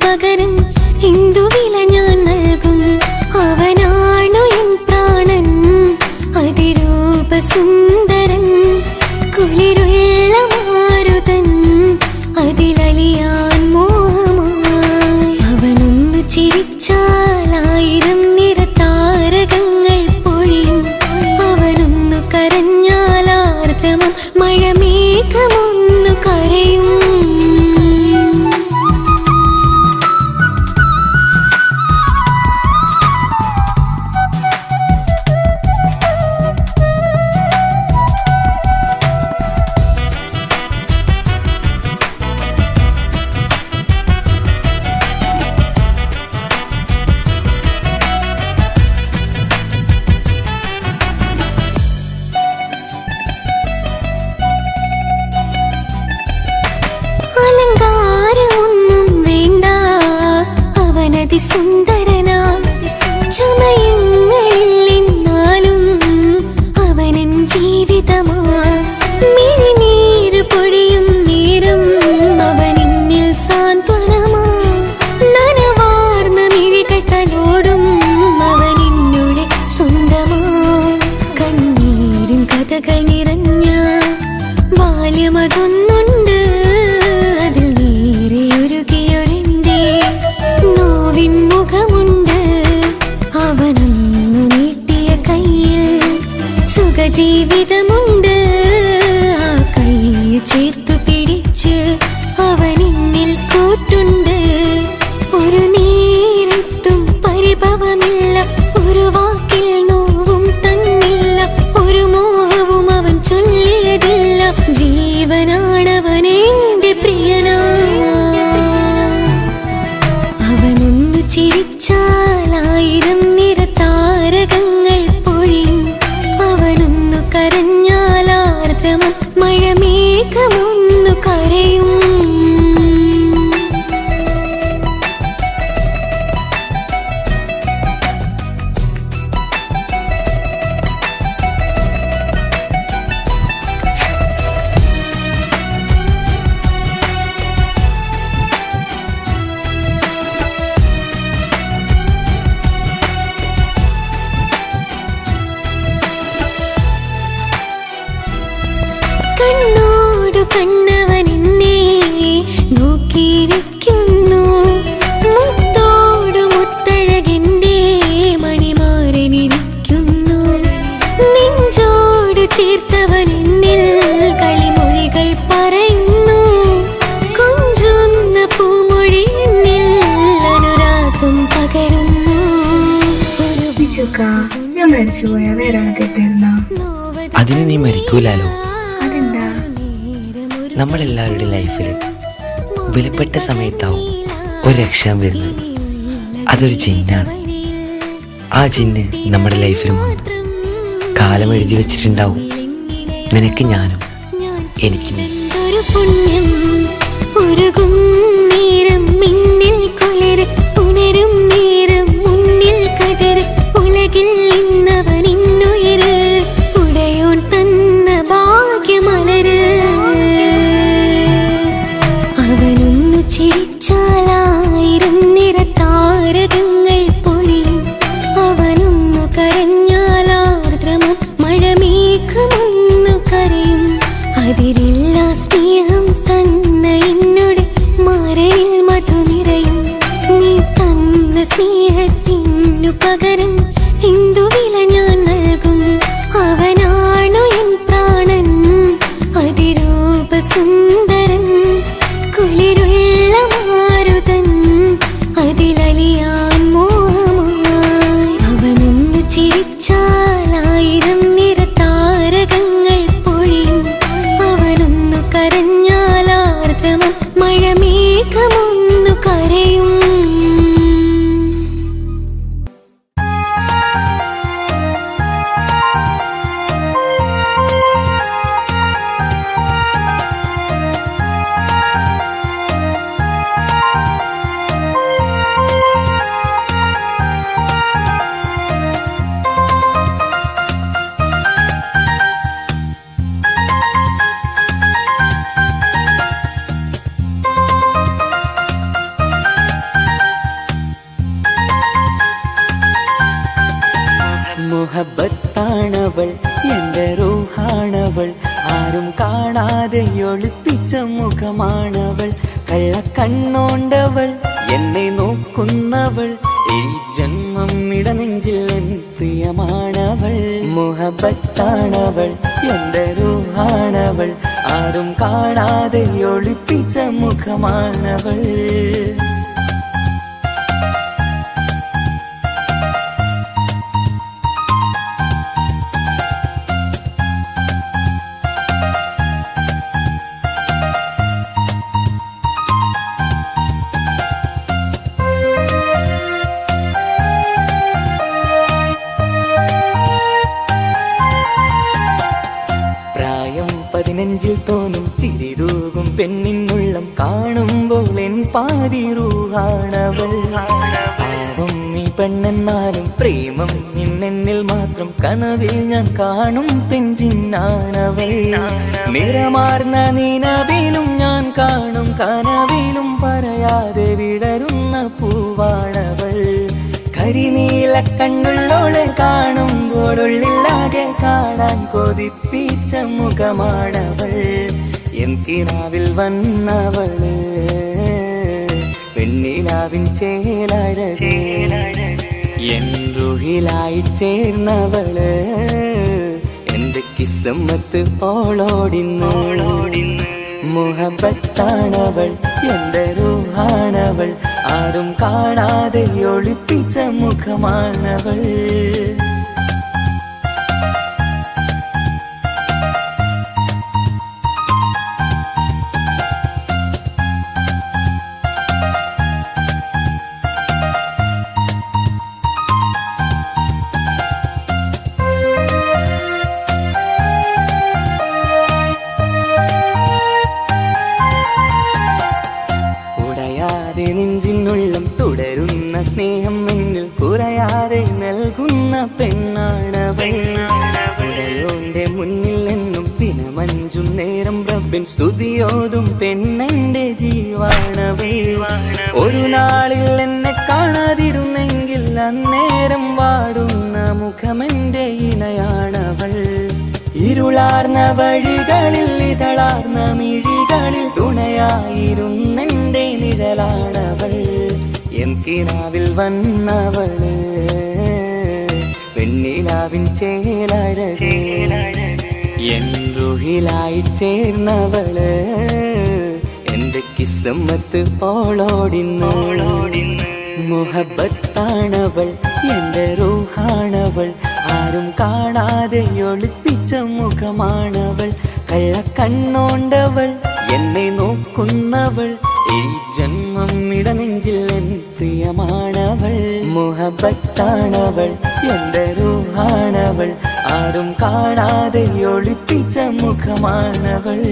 പകരം എന്തു വില ഞാൻ നൽകും? അവനാണു എൻ പ്രാണൻ, അതിരൂപ സുന്ദരൻ, കുളിരുള്ള മാരുതൻ, അതിലലിയാൻ മോഹമായി. അവനൊന്നു ചിരിച്ചാൽ 1000 നിറതാരകങ്ങൾ പൊഴിയും. അവനൊന്നു കരഞ്ഞാൽ ആർദ്രമം മഴമേഘമൊന്നു കരയും. സുന്ദരനാ ചമയങ്ങളിൽ എന്നാലും അവനൻ ജീവിതമാ. മിഴിനീര് പൊഴിയും നേരം അവനിന്നിൽ സാന്ത്വനമാ. നനവാർന്ന മിഴികൾ തലോടും അവനിന്നുടെ സ്വന്തമാ. കണ്ണീരിൻ കഥകൾ നിറഞ്ഞ ബാല്യമതൊന്നുണ്ട്, അതിൽ നീരെയൊരുകിയൊരെന്റെ മുഖമുണ്ട്. അവനൊന്നു നീട്ടിയ കയ്യിൽ സുഖജീവിതമുണ്ട്. ആ കൈ ചേർത്തു പിടിച്ച് അവനിന്നിൽ കൂട്ടുണ്ട്. ഒരു നേരത്തും പരിഭവമില്ല, ഒരു വാക്കിൽ നോവും തന്നില്ല, ഒരു മോഹവും അവൻ ചൊല്ലിയതില്ല. ജീവനാണവനെന്റെ പ്രിയനാ. അവനൊന്നു ചിരിച്ചാൽ 1000 നിറതാരകങ്ങൾ പൊഴിയും. അവനൊന്നു കരഞ്ഞാൽ ആർദ്രമം മഴമേഘമൊന്നു കരയും. കണ്ണോടു കണ്ണവനെന്നെ നോക്കിയിരിക്കുന്നു. മുത്തോടു മുത്തഴകെന്റെ മണിമാരനിരിക്കുന്നു. നെഞ്ചോട് ചേർത്തവനെന്നിൽ കളിമൊഴികൾ പറയുന്നു. കൊഞ്ചുന്ന പൂമൊഴി എന്നിൽ അനുരാഗം പകരുന്നു. ഞാൻ മരിച്ചുപോയാ വേറെ കേട്ടിരുന്ന? അതിന് നീ മരിക്കൂലോ. നമ്മളെല്ലാവരുടെ ലൈഫിൽ വിലപ്പെട്ട സമയത്താവും ഒരു രക്ഷാൻ വരുന്നത്. അതൊരു ജിന്നാണ്. ആ ജിന്ന് നമ്മുടെ ലൈഫിലും വന്നു കാലം എഴുതി വെച്ചിട്ടുണ്ടാവും. നിനക്ക് ഞാനും എനിക്ക് നീ. പുണ്യം ഉരുകും നേരം മിന്നിൽ കുളിർ ഉണരും നേരം മുന്നിൽ കതിർ. ഉലകിൽ ഇന്നവൻ ഇന്നുയര് ഉടയോൻ തന്ന ഭാഗ്യമലര്. അവനൊന്നു ചിരിച്ചാൽ 1000 നിറതാരകങ്ങൾ പൊഴിയും. അവനൊന്നു കരഞ്ഞാൽ ആർദ്രമം മഴമേഘമൊന്നു കരയും. അതിരില്ല സ്നേഹം തന്ന എന്നോട് മരണിൽ മധു നിറയും. നീ തന്ന സ്നേഹത്തിനു പകരം എന്തു വില ഞാൻ നൽകും? അവനാണു എൻ പ്രാണൻ, അതിരൂപ സുന്ദരൻ, കുളിരുള്ള മാരുതൻ, അതിലലിയാൻ മോഹമായി. അവനൊന്നു ചിരിച്ചാൽ 1000 നിറതാരകങ്ങൾ പൊഴിയും. അവനൊന്നു കരഞ്ഞാൽ ആർദ്രമം മഴമേഘമൊന്നു കരയും. മുഹബത്താണവൾ എൻ്റെ റൂഹാണവൾ ആരും കാണാതെ ഒളിപ്പിച്ച മുഖമാണവൾ കള്ളക്കണ്ണോണ്ടവൾ എന്നെ നോക്കുന്നവൾ ഈ ജന്മം ഇടനെഞ്ചിൽ എൻ പ്രിയമാണവൾ മുഹബത്താണവൾ എൻ്റെ റൂഹാണവൾ ആരും കാണാതെ ഒളിപ്പിച്ച മുഖമാണവൾ പ്രായം 15 തോന്നും ചിരിതൂകും പെണ്ണിനുള്ളം കാണുമ്പോൾ എൻ പാതി റൂഹാണവൾ പാവം നീ പെണ്ണെന്നാലും പ്രേമം ഇന്നെന്നിൽ മാത്രം കനവിൽ ഞാൻ കാണും പെഞ്ചിന്നാണവൾ നിറമാർന്ന നിലവിലും ഞാൻ കാണും കനവിലും പറയാതെ വിടരുന്ന പൂവാണവൾ കരിനീല കണ്ണുള്ളോളെ കാണുമ്പോഴുള്ളിലാകെ കാണാൻ കൊതിപ്പിച്ച മുഖമാണവൾ എൻ കിനാവിൽ വന്നവള് പെണ്ണിലാവിൻ ചേലഴകേ എൻ റുഹിലായി ചേർന്നവള് എന്റെ കിസ്മത്ത് ഓളോടിന്നോളോടിന്ന് മുഹബത്താണവൾ എൻ്റെ റൂഹാണവൾ ആരും കാണാതെ ഒളിപ്പിച്ച മുഖമാണവൾ നെഞ്ചിനുള്ളം തുടരുന്ന സ്നേഹം എന്നിൽ കുറയാതെ നൽകുന്ന പെണ്ണാണവൾ ഉടയോന്റെ മുന്നിൽ നിന്നും ദിനമഞ്ചും നേരം റബ്ബിൻ സ്തുതിയോതും പെണ്ണെന്റെ ജീവാണവൾ ഒരു നാളിൽ എന്നെ കാണാതിരുന്നെങ്കിൽ അന്നേരം വാടുന്ന മുഖമെന്റെ ഇണയാണവൾ ഇരുളാർന്ന വഴികളിൽ ഇതളാർന്ന മിഴികളിൽ തുണയായിരുന്നെന്റെ നിഴലാണവൾ എൻ കിനാവിൽ വന്നവള് പെണ്ണിലാവിൻ ചേലഴകേ എൻ റുഹിലായി ചേർന്നവള് എന്റെ കിസ്മത്ത് ഓളോടിന്നോളോടിന്ന് മുഹബത്താണവൾ എൻ്റെ റൂഹാണവൾ ആരും കാണാതെ ഒളിപ്പിച്ച മുഖമാണവൾ കള്ളക്കണ്ണോണ്ടവൾ എന്നെ നോക്കുന്നവൾ ഈ ജന്മം ഇടനെഞ്ചിൽ എൻ പ്രിയമാണവൾ മുഹബത്താണവൾ എൻ്റെ റൂഹാണവൾ ആരും കാണാതെ ഒളിപ്പിച്ച മുഖമാണവൾ